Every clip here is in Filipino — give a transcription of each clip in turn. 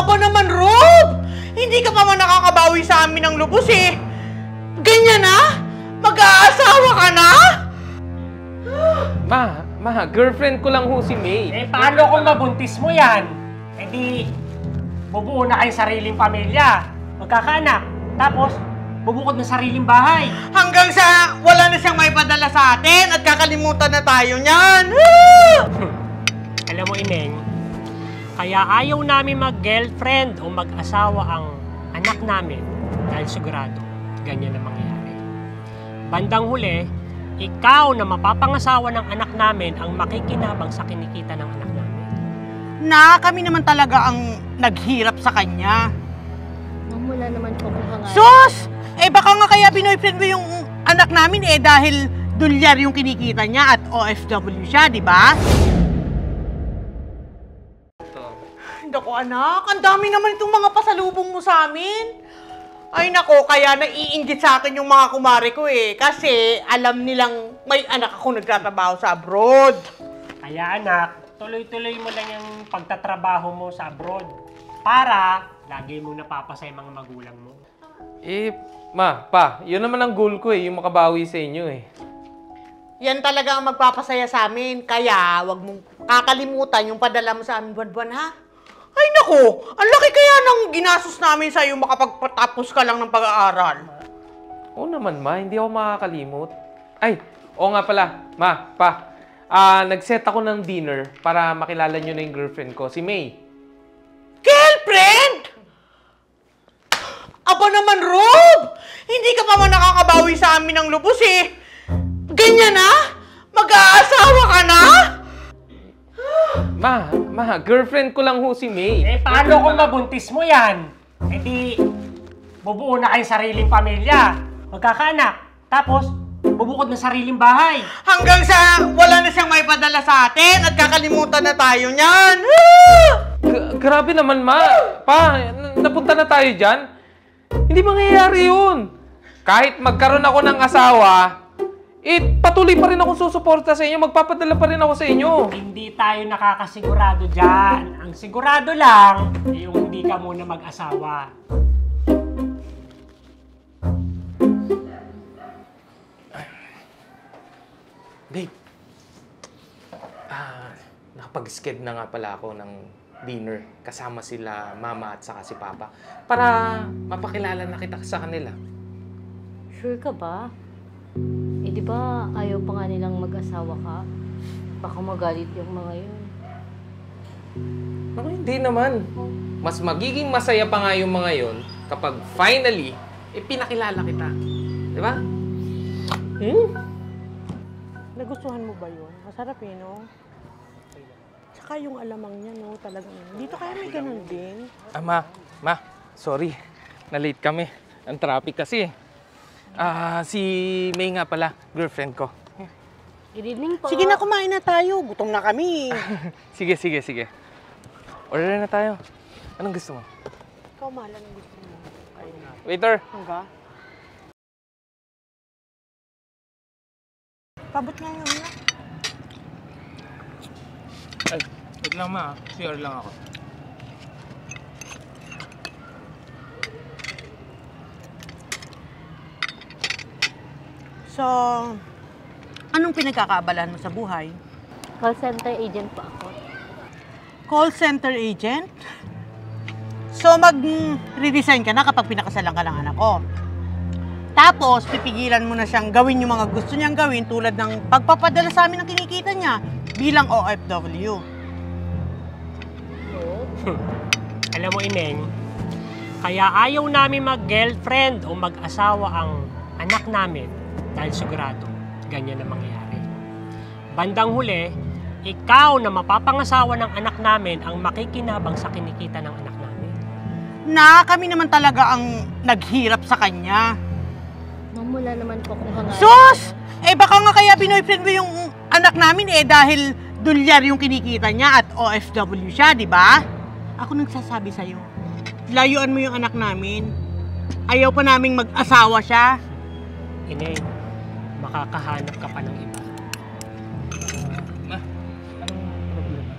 Aba naman, Rob! Hindi ka pa man nakakabawi sa amin ng lubos eh. Ganyan na? Mag-aasawa ka na? Ma, girlfriend ko lang ho si May. Eh, paano kung mabuntis mo yan? Eh di, bubuo na kayong sariling pamilya. Magkakaanak. Tapos, bubukod ng sariling bahay. Hanggang sa wala na siyang maipadala sa atin at kakalimutan na tayo niyan. Alam mo, Ineng, kaya ayaw namin mag-girlfriend o mag-asawa ang anak namin dahil sigurado ganyan ang mangyayari. Bandang huli, ikaw na mapapangasawa ng anak namin ang makikinabang sa kinikita ng anak namin. Na, kami naman talaga ang naghirap sa kanya. Wala naman po kung hangarin. Sus! Eh baka nga kaya binoyfriend mo yung anak namin eh dahil dolyar yung kinikita niya at OFW siya, di ba? Naku anak, ang dami naman itong mga pasalubong mo sa amin. Ay nako, kaya naiinggit sa akin yung mga kumare ko eh. Kasi alam nilang may anak ako nagtatrabaho sa abroad. Kaya anak, tuloy-tuloy mo lang yung pagtatrabaho mo sa abroad para lagi mo napapasaya mga magulang mo. Eh, pa, yun naman ang goal ko eh, yung makabawi sa inyo eh. Yan talaga ang magpapasaya sa amin. Kaya wag mong kakalimutan yung padala mo sa amin buwan-buwan ha. Ay nako, ang laki kaya ng ginastos namin sa iyo makapagpatapos ka lang ng pag-aaral. Oo naman, Ma. Hindi ako makakalimot. Ay, oo nga pala. Pa. Nag-set ako ng dinner para makilala nyo na yung girlfriend ko, si May. Girlfriend? Aba naman, Rob! Hindi ka pa man nakakabawi sa amin ng lubos eh. Ganyan na? Mag-aasawa ka na? Ma, girlfriend ko lang ho si May. Eh, paano kung mabuntis mo yan? Eh di, bubuo na kayong sariling pamilya. Magkakaanak. Tapos, bubukod ng sariling bahay. Hanggang sa wala na siyang maipadala sa atin at kakalimutan na tayo niyan. Grabe naman, Ma. Pa, napunta na tayo dyan. Hindi mangyayari yun. Kahit magkaroon ako ng asawa, patuloy pa rin akong susuporta sa inyo. Magpapadala pa rin ako sa inyo. Hindi tayo nakakasigurado dyan. Ang sigurado lang, yung hindi ka muna mag-asawa. Babe, nakapag-sked na nga pala ako ng dinner kasama sila mama at saka si papa para mapakilala na kita sa kanila. Sure ka ba? Eh di ba ayaw pa nga nilang mag-asawa ka? Baka magalit yung mga yun. Ano, hindi naman. Mas magiging masaya pa nga yung mga yon kapag finally, pinakilala kita. Di ba? Nagustuhan mo ba yun? Masarap eh, no? Tsaka yung alamang niya, no? Talagang, dito kaya may ganun din. Ma, sorry. Na-late kami. Ang traffic kasi. Si May nga pala, girlfriend ko. Good evening po. Sige na, kumain na tayo. Gutom na kami. Sige. Order na tayo. Anong gusto mo? Ikaw, mahal, anong gusto mo? Waiter! Hangga? Pabot nga yun, na. Ay, wait lang ma. CR lang ako. So, anong pinagkakaabalahan mo sa buhay? Call center agent po ako. Call center agent? So, mag-resign ka na kapag pinakasalan ka ng anak ko. Tapos, pipigilan mo na siyang gawin yung mga gusto niyang gawin tulad ng pagpapadala sa amin ng kinikita niya bilang OFW. Alam mo, Ineng, kaya ayaw namin mag-girlfriend o mag-asawa ang anak namin dahil sigurado ganyan ang mangyayari. Bandang huli, ikaw na mapapangasawa ng anak namin ang makikinabang sa kinikita ng anak namin. Na, kami naman talaga ang naghirap sa kanya. Wala naman po kung hangarin. Sus! Eh baka nga kaya binoyfriend mo yung anak namin eh dahil dolyar yung kinikita niya at OFW siya, di ba? Ako nagsasabi sa'yo, layuan mo yung anak namin. Ayaw pa naming mag-asawa siya. Ineng, makakahanap ka pa ng iba. Ma, anong problema?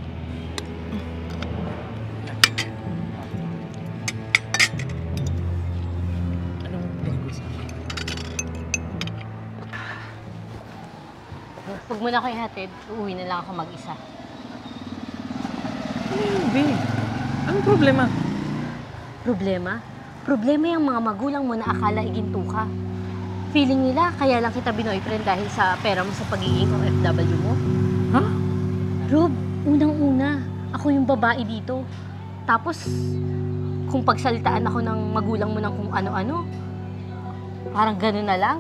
mo na ako ihatid. Uuwi na lang ako mag-isa. Ano yun, B? Anong problema? Problema? Problema yung mga magulang mo na akala iginto ka. Feeling nila, kaya lang kita binoyfriend dahil sa pera mo sa pagiging OFW mo. Ha? Rob, unang-una, ako yung babae dito. Tapos, kung pagsalitaan ako ng magulang mo ng kung ano-ano, parang gano'n na lang.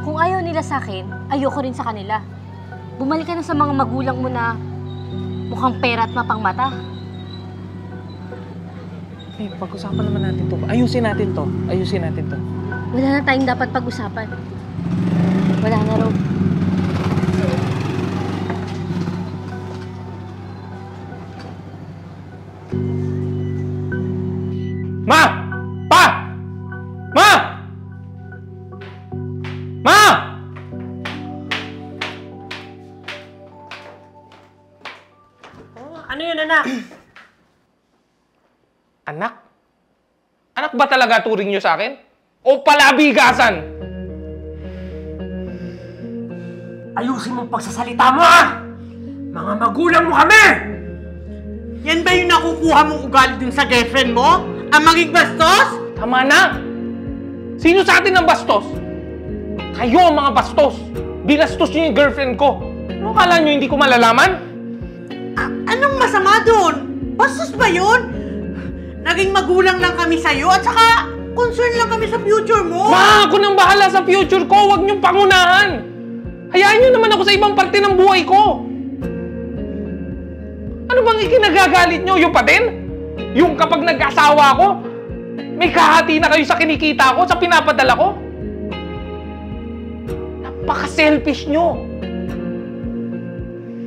Kung ayaw nila sa akin, ayoko rin sa kanila. Bumalik ka na sa mga magulang mo na mukhang pera at mapangmata. Eh, pag-usapan naman natin to. Ayusin natin to. Ayusin natin to. Wala na tayong dapat pag-usapan. Wala na, Rob. Ma! Pa! Ma! Ma! Ano yun, anak? Anak? Anak ba talaga turing nyo sa akin? O palabigasan? Ayusin mo pagsasalita mo, ah! Mga magulang mo kami! Yan ba yung nakukuha mong ugali dun sa girlfriend mo? Ang maging bastos? Tama na! Sino sa atin ang bastos? Kayo ang mga bastos! Binastos nyo yung girlfriend ko. Ano kala nyo hindi ko malalaman? Anong masama dun? Bastos ba yun? Naging magulang lang kami sa'yo at saka concern lang kami sa future mo. Ma, ako nang bahala sa future ko. Huwag niyong pangunahan. Hayaan niyo naman ako sa ibang parte ng buhay ko. Ano bang ikinagagalit niyo? Yung pa din? Yung kapag nag-asawa ako, may kahati na kayo sa kinikita ko, sa pinapadala ko? Napaka-selfish niyo.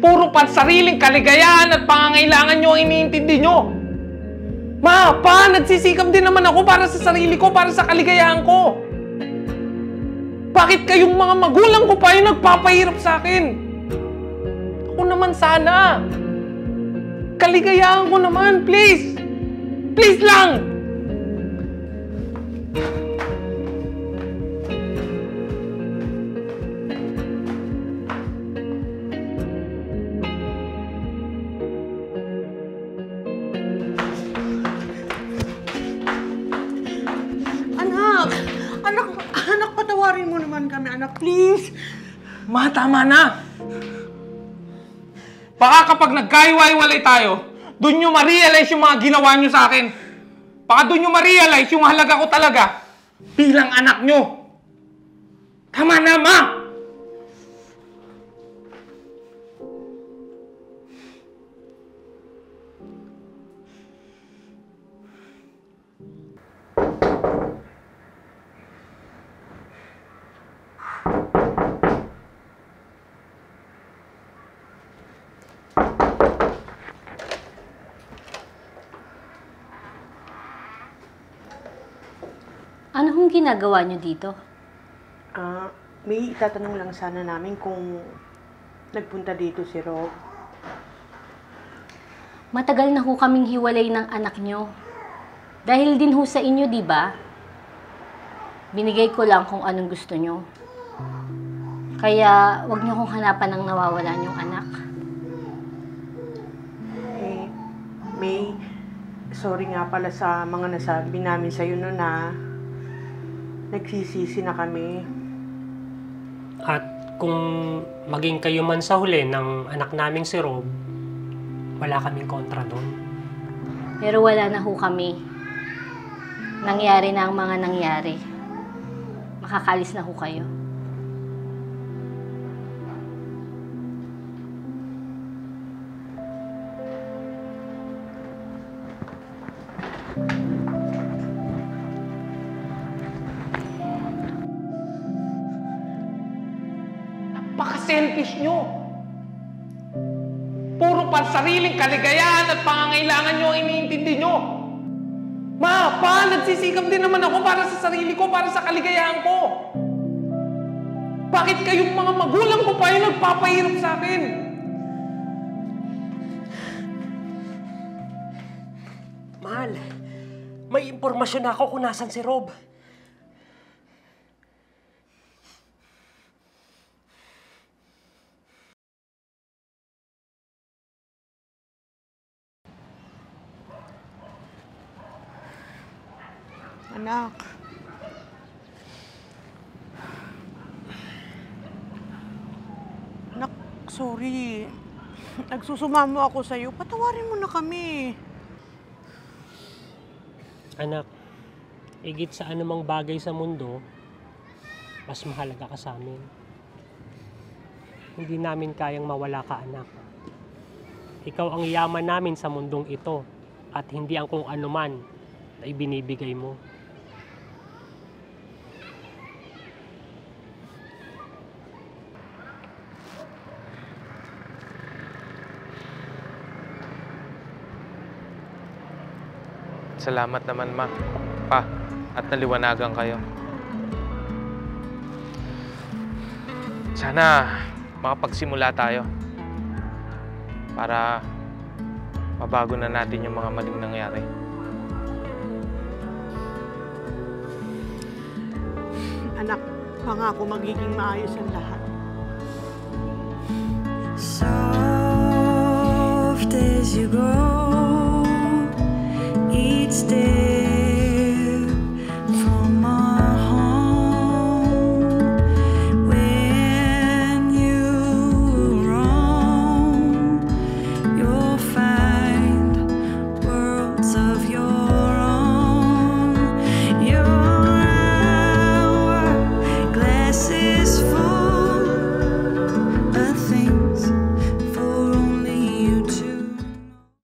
Puro pansariling kaligayahan at pangangailangan niyo ang iniintindi niyo. Ma, pa, nagsisikap din naman ako para sa sarili ko, para sa kaligayahan ko. Bakit kayong mga magulang ko pa yung nagpapahirap sa akin? Ako naman sana. Kaligayahan ko naman, please. Please lang. Anak, patawarin mo naman kami, anak, please. Ma, tama na. Baka kapag nagkaiwalay tayo, doon nyo ma-realize yung mga ginawa nyo sa akin. Baka doon nyo ma-realize yung halaga ko talaga bilang anak nyo. Tama na, Ma! Ano hong ginagawa niyo dito? May itatanong lang sana namin kung nagpunta dito si Rob. Matagal na ho kaming hiwalay ng anak niyo. Dahil din ho sa inyo, di ba? Binigay ko lang kung anong gusto niyo. Kaya, wag niyo kong hanapan ng nawawalan yung anak. May, sorry nga pala sa mga nasabi namin sa'yo noon na nagsisisi na kami. At kung maging kayo man sa huli ng anak naming si Rob, wala kaming kontra doon. Pero wala na ho kami. Nangyari na ang mga nangyari. Makakalis na ho kayo. Napaka-selfish nyo. Puro pansariling kaligayahan at pangangailangan nyo ang iniintindi nyo. Ma, pa, nagsisikap din naman ako para sa sarili ko, para sa kaligayahan ko. Bakit kayong mga magulang ko pa yung nagpapahirap sa akin? Mahal, may impormasyon ako kung nasan si Rob. Anak. Anak, sorry. Nagsusumamo ako sa'yo. Patawarin mo na kami. Anak, higit sa anumang bagay sa mundo, mas mahalaga ka sa amin. Hindi namin kayang mawala ka, anak. Ikaw ang yaman namin sa mundong ito at hindi ang kung anuman na ibinibigay mo. Salamat naman, Ma. Pa, at naliwanagan kayo. Sana makapagsimula tayo para mabago na natin yung mga maling nangyari. Anak, pangako magiging maayos ang lahat. Soft as you go.